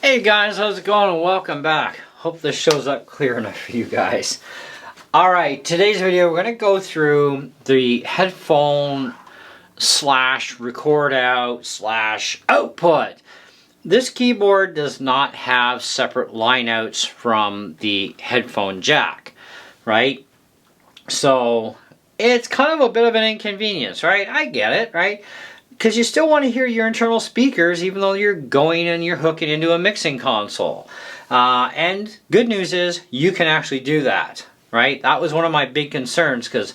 Hey guys, how's it going and welcome back. Hope this shows up clear enough for you guys. Alright, today's video we're going to go through the headphone slash record out slash output. This keyboard does not have separate line outs from the headphone jack, right? So it's kind of a bit of an inconvenience, right? I get it, right? Because you still want to hear your internal speakers even though you're going and you're hooking into a mixing console. And good news is you can actually do that, right? That was one of my big concerns because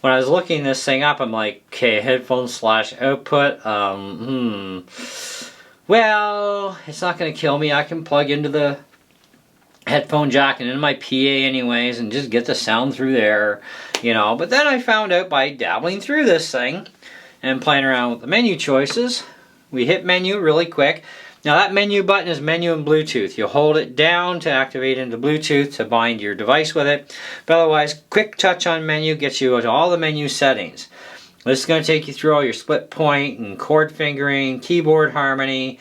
when I was looking this thing up, I'm like, okay, headphone slash output. Well, it's not going to kill me. I can plug into the headphone jack and into my PA anyways and just get the sound through there, you know. But then I found out by dabbling through this thing and playing around with the menu choices, we hit menu really quick. Now that menu button is menu and Bluetooth. You hold it down to activate into Bluetooth to bind your device with it. But otherwise, quick touch on menu gets you to all the menu settings. This is going to take you through all your split point and chord fingering, keyboard harmony,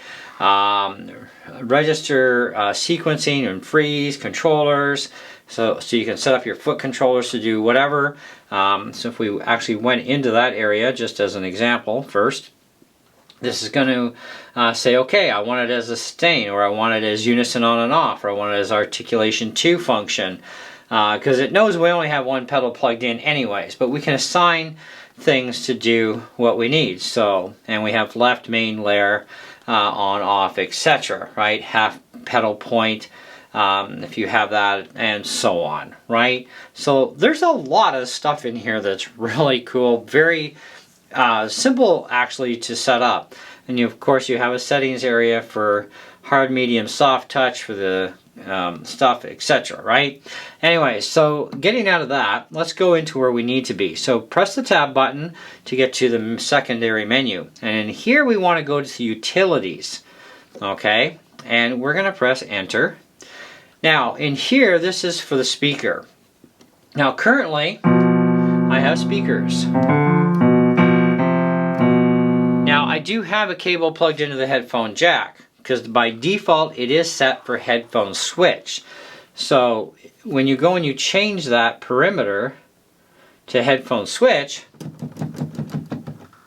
register sequencing and freeze, controllers. So you can set up your foot controllers to do whatever. So if we actually went into that area, just as an example first, this is going to say, okay, I want it as a sustain, or I want it as unison on and off, or I want it as articulation 2 function. Because it knows we only have one pedal plugged in anyways, but we can assign things to do what we need. So, and we have left, main, layer, on, off, etc. Right? Half pedal point, if you have that, and so on, right? So there's a lot of stuff in here that's really cool, very simple actually to set up. And of course you have a settings area for hard, medium, soft touch for the stuff, etc. right? Anyway, so getting out of that, let's go into where we need to be. So press the tab button to get to the secondary menu, and in here we want to go to utilities, okay? And we're going to press enter. Now in here, this is for the speaker. Now currently I have speakers. Now I do have a cable plugged into the headphone jack because by default it is set for headphone switch. So when you go and you change that perimeter to headphone switch,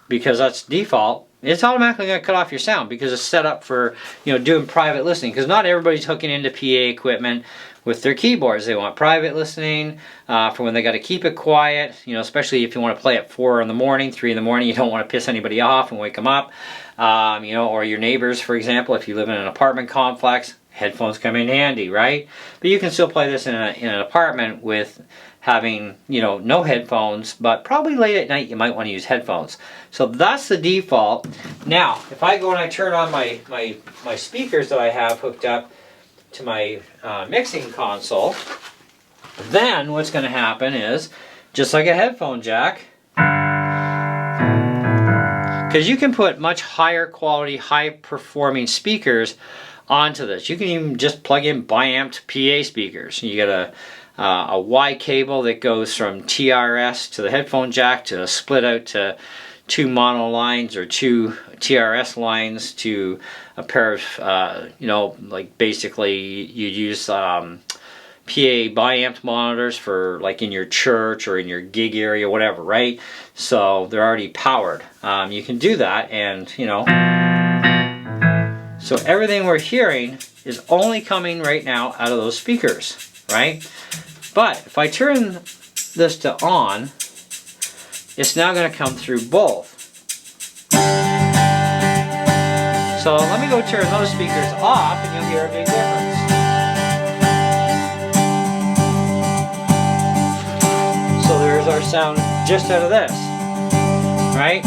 because that's default, it's automatically going to cut off your sound because it's set up for, you know, doing private listening. Because not everybody's hooking into PA equipment with their keyboards. They want private listening for when they got to keep it quiet. You know, especially if you want to play at 4 in the morning, 3 in the morning. You don't want to piss anybody off and wake them up. You know, or your neighbors, for example, if you live in an apartment complex, headphones come in handy, right? But you can still play this in an apartment with having, you know, no headphones, but probably late at night you might want to use headphones. So that's the default. Now, if I go and I turn on my speakers that I have hooked up to my mixing console, then what's going to happen is, just like a headphone jack, because you can put much higher quality, high performing speakers onto this. You can even just plug in bi-amped PA speakers. You get a Y cable that goes from TRS to the headphone jack to split out to 2 mono lines or 2 TRS lines to a pair of, you know, like basically you'd use PA bi-amped monitors for like in your church or in your gig area, whatever, right? So they're already powered. You can do that, and you know, so everything we're hearing is only coming right now out of those speakers, right? But if I turn this to on, it's now going to come through both. So let me go turn those speakers off and you'll hear a big difference. So there's our sound just out of this, right?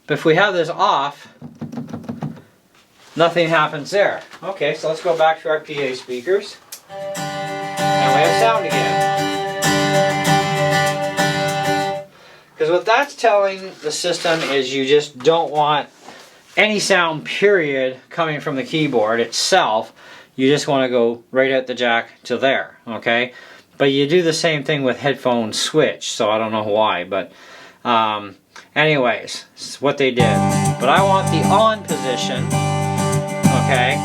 But if we have this off, nothing happens there. Okay, so let's go back to our PA speakers. And we have sound again. Because what that's telling the system is you just don't want any sound, period, coming from the keyboard itself. You just want to go right out the jack to there, okay? But you do the same thing with headphone switch, so I don't know why, but Anyways, this is what they did. But I want the on position, okay,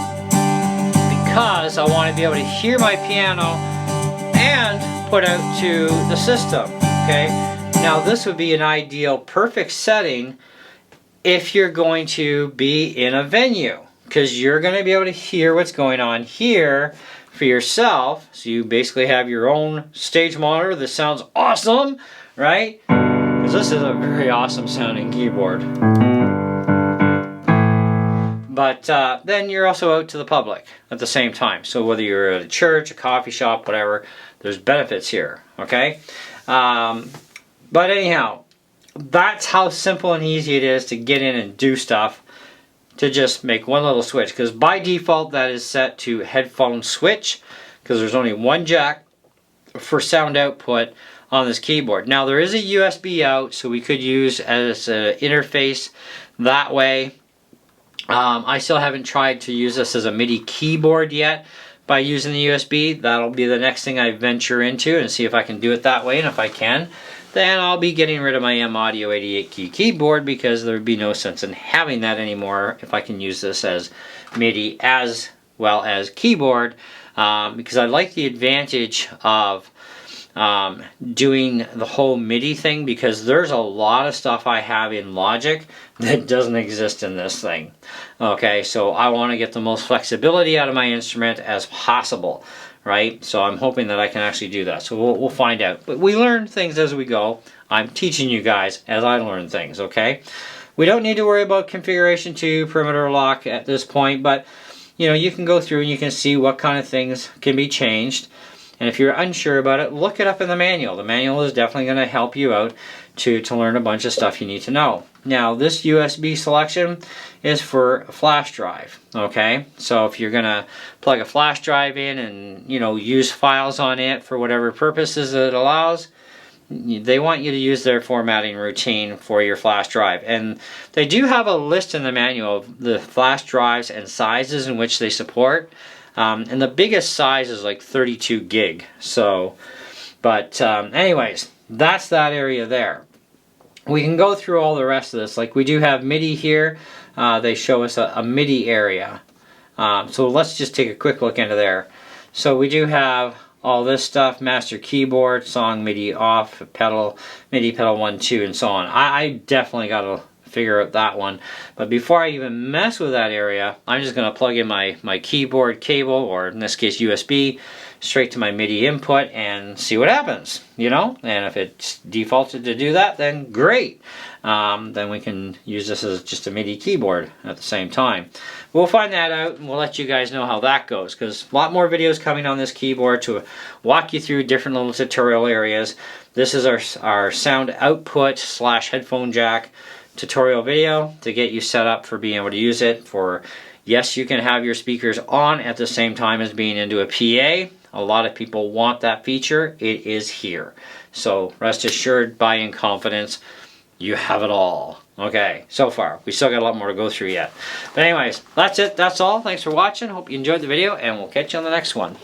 because I want to be able to hear my piano and put out to the system, okay. Now this would be an ideal, perfect setting if you're going to be in a venue, because you're going to be able to hear what's going on here for yourself. So you basically have your own stage monitor that sounds awesome, right? Because this is a very awesome sounding keyboard. But then you're also out to the public at the same time. So whether you're at a church, a coffee shop, whatever, there's benefits here, okay? But anyhow, that's how simple and easy it is to get in and do stuff, to just make one little switch. Because by default that is set to headphone switch, because there's only one jack for sound output on this keyboard. Now there is a USB out, so we could use as an interface that way. I still haven't tried to use this as a MIDI keyboard yet by using the USB. That'll be the next thing I venture into and see if I can do it that way, and if I can, then I'll be getting rid of my M Audio 88 key keyboard, because there would be no sense in having that anymore if I can use this as MIDI as well as keyboard, because I like the advantage of doing the whole MIDI thing, because there's a lot of stuff I have in Logic that doesn't exist in this thing. Okay, so I want to get the most flexibility out of my instrument as possible, right? So I'm hoping that I can actually do that. So we'll find out. But we learn things as we go. I'm teaching you guys as I learn things, okay? We don't need to worry about configuration to perimeter lock at this point, but you know, you can go through and you can see what kind of things can be changed. And if you're unsure about it, look it up in the manual. The manual is definitely going to help you out to learn a bunch of stuff you need to know. Now, this USB selection is for a flash drive, okay? So if you're going to plug a flash drive in and, you know, use files on it for whatever purposes it allows, they want you to use their formatting routine for your flash drive. And they do have a list in the manual of the flash drives and sizes in which they support. And the biggest size is like 32 gig. So, but anyways, that's that area there. We can go through all the rest of this. Like we do have MIDI here. They show us a MIDI area. So let's just take a quick look into there. So we do have all this stuff: master keyboard, song MIDI off, pedal, MIDI pedal 1, 2, and so on. I definitely got to figure out that one. But before I even mess with that area, I'm just going to plug in my keyboard cable, or in this case USB, straight to my MIDI input and see what happens, you know? And if it's defaulted to do that, then great. Then we can use this as just a MIDI keyboard at the same time. We'll find that out and we'll let you guys know how that goes, because a lot more videos coming on this keyboard to walk you through different little tutorial areas. This is our sound output / headphone jack tutorial video to get you set up for being able to use it for, yes, you can have your speakers on at the same time as being into a PA. A lot of people want that feature. It is here. So rest assured, buy in confidence, you have it all. Okay, so far. We still got a lot more to go through yet. But anyways, that's it. That's all. Thanks for watching. Hope you enjoyed the video, and we'll catch you on the next one.